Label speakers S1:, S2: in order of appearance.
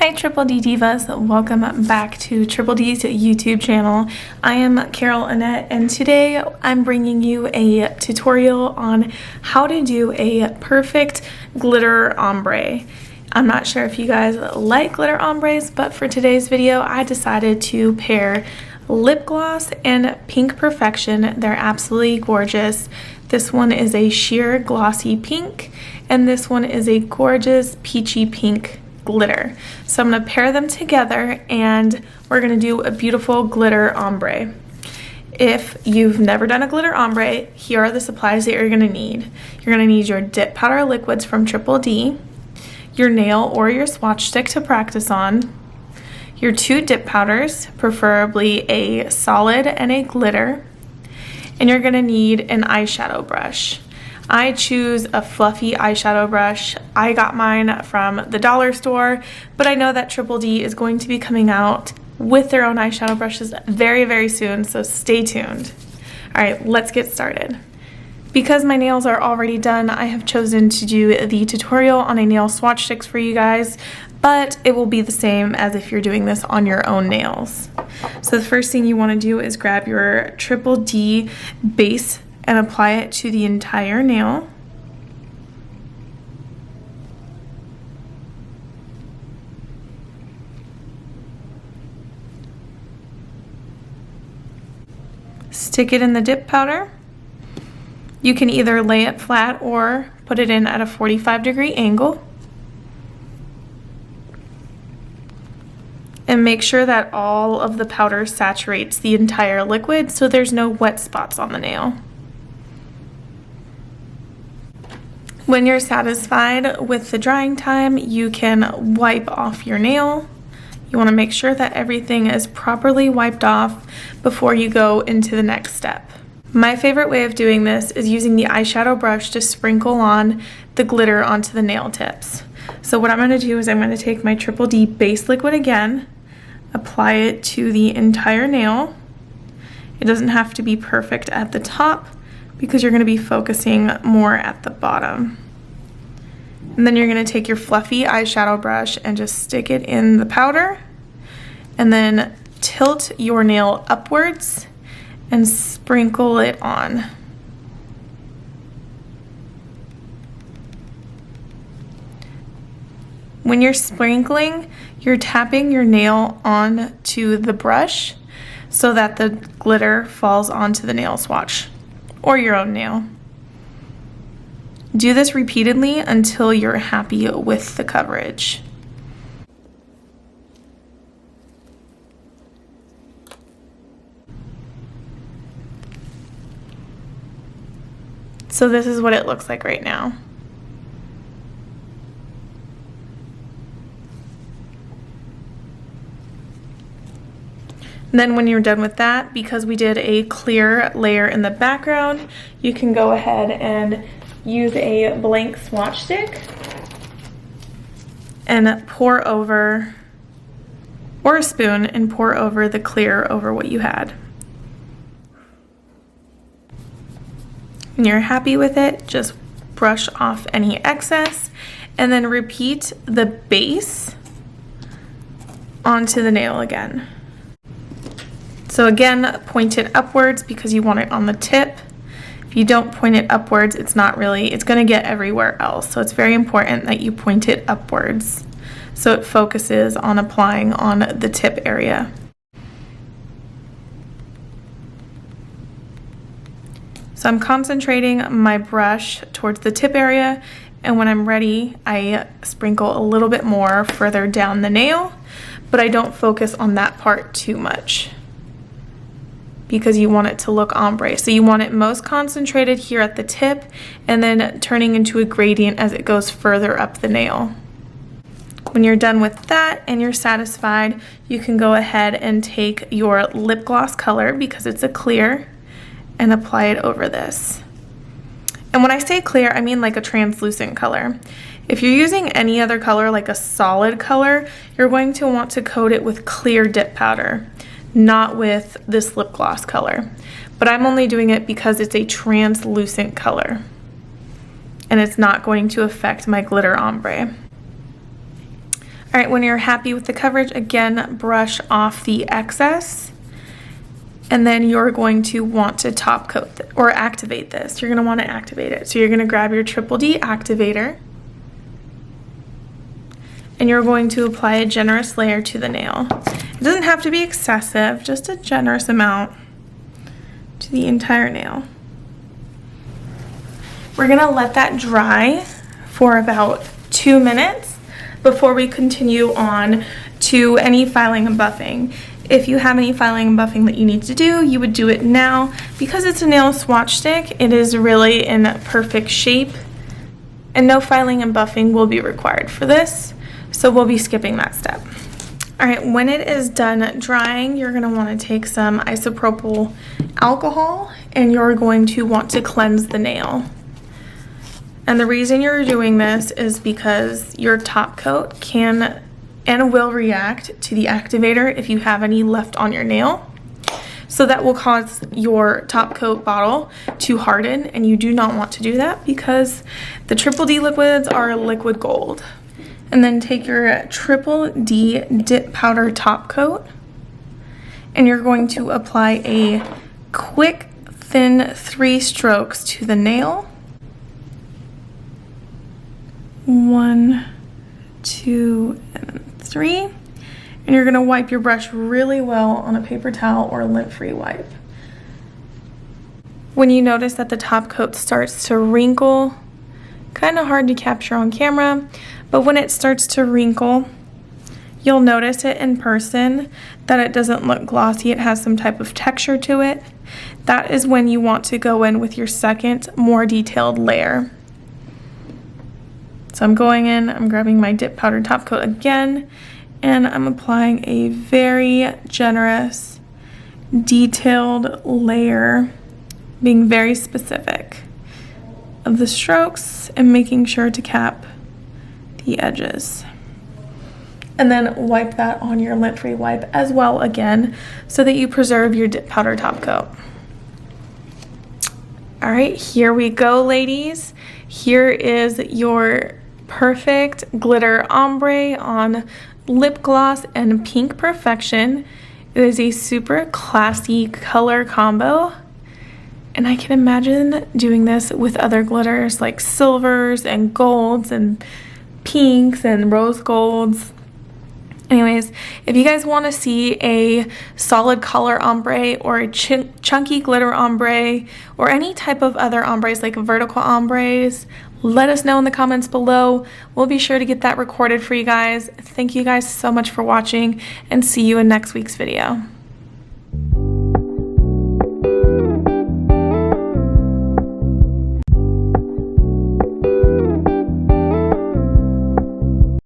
S1: Hi Triple D Divas, welcome back to Triple D's YouTube channel. I am Carole Annette and today I'm bringing you a tutorial on how to do a perfect glitter ombre. I'm not sure if you guys like glitter ombres, but for today's video I decided to pair lip gloss and Pink Perfection. They're absolutely gorgeous. This one is a sheer glossy pink and this one is a gorgeous peachy pink glitter. So I'm going to pair them together and we're going to do a beautiful glitter ombre. If you've never done a glitter ombre, here are the supplies that you're going to need. You're going to need your dip powder liquids from Triple D, your nail or your swatch stick to practice on, your 2 dip powders, preferably a solid and a glitter, and you're going to need an eyeshadow brush. I choose a fluffy eyeshadow brush. I got mine from the dollar store, but I know that Triple D is going to be coming out with their own eyeshadow brushes very soon, so stay tuned. Alright, let's get started. Because my nails are already done, I have chosen to do the tutorial on a nail swatch sticks for you guys, but it will be the same as if you're doing this on your own nails. So the first thing you want to do is grab your Triple D base and apply it to the entire nail. Stick it in the dip powder. You can either lay it flat or put it in at a 45-degree angle. And make sure that all of the powder saturates the entire liquid so there's no wet spots on the nail. When you're satisfied with the drying time, you can wipe off your nail. You want to make sure that everything is properly wiped off before you go into the next step. My favorite way of doing this is using the eyeshadow brush to sprinkle on the glitter onto the nail tips. So what I'm going to do is I'm going to take my Triple D base liquid again, apply it to the entire nail. It doesn't have to be perfect at the top because you're going to be focusing more at the bottom. And then you're going to take your fluffy eyeshadow brush and just stick it in the powder and then tilt your nail upwards and sprinkle it on. When you're sprinkling, you're tapping your nail onto the brush so that the glitter falls onto the nail swatch or your own nail. Do this repeatedly until you're happy with the coverage. So this is what it looks like right now. Then when you're done with that, because we did a clear layer in the background, you can go ahead and use a blank swatch stick and pour over, or a spoon, and pour over the clear over what you had. When you're happy with it, just brush off any excess and then repeat the base onto the nail again. So again, point it upwards because you want it on the tip. If you don't point it upwards, it's going to get everywhere else. So it's very important that you point it upwards so it focuses on applying on the tip area. So I'm concentrating my brush towards the tip area, and when I'm ready, I sprinkle a little bit more further down the nail, but I don't focus on that part too much, because you want it to look ombre. So you want it most concentrated here at the tip and then turning into a gradient as it goes further up the nail. When you're done with that and you're satisfied, you can go ahead and take your lip gloss color, because it's a clear, and apply it over this. And when I say clear, I mean like a translucent color. If you're using any other color, like a solid color, you're going to want to coat it with clear dip powder, not with this lip gloss color. But I'm only doing it because it's a translucent color and it's not going to affect my glitter ombre. All right, when you're happy with the coverage, again, brush off the excess. And then you're going to want to top coat or activate this. You're gonna wanna activate it. So you're gonna grab your Triple D activator and you're going to apply a generous layer to the nail. It doesn't have to be excessive, just a generous amount to the entire nail. We're gonna let that dry for about 2 minutes before we continue on to any filing and buffing. If you have any filing and buffing that you need to do, you would do it now. Because it's a nail swatch stick, it is really in perfect shape, and no filing and buffing will be required for this, so we'll be skipping that step. All right, when it is done drying, you're gonna wanna take some isopropyl alcohol and you're going to want to cleanse the nail. And the reason you're doing this is because your top coat can and will react to the activator if you have any left on your nail. So that will cause your top coat bottle to harden, and you do not want to do that because the Triple D liquids are liquid gold. And then take your Triple D dip powder top coat and you're going to apply a quick thin 3 strokes to the nail. 1, 2, and 3. And you're gonna wipe your brush really well on a paper towel or lint-free wipe. When you notice that the top coat starts to wrinkle, kind of hard to capture on camera, but when it starts to wrinkle, you'll notice it in person that it doesn't look glossy, it has some type of texture to it. That is when you want to go in with your second, more detailed layer. So I'm going in, I'm grabbing my dip powder top coat again, and I'm applying a very generous, detailed layer, being very specific of the strokes and making sure to cap the edges. And then wipe that on your lint-free wipe as well again so that you preserve your dip powder top coat. All right, here we go, ladies. Here is your perfect glitter ombre on lip gloss and pink perfection. It is a super classy color combo, and I can imagine doing this with other glitters like silvers and golds and pinks and rose golds. Anyways, if you guys want to see a solid color ombre or a chunky glitter ombre or any type of other ombres like vertical ombres, let us know in the comments below. We'll be sure to get that recorded for you guys. Thank you guys so much for watching, and see you in next week's video.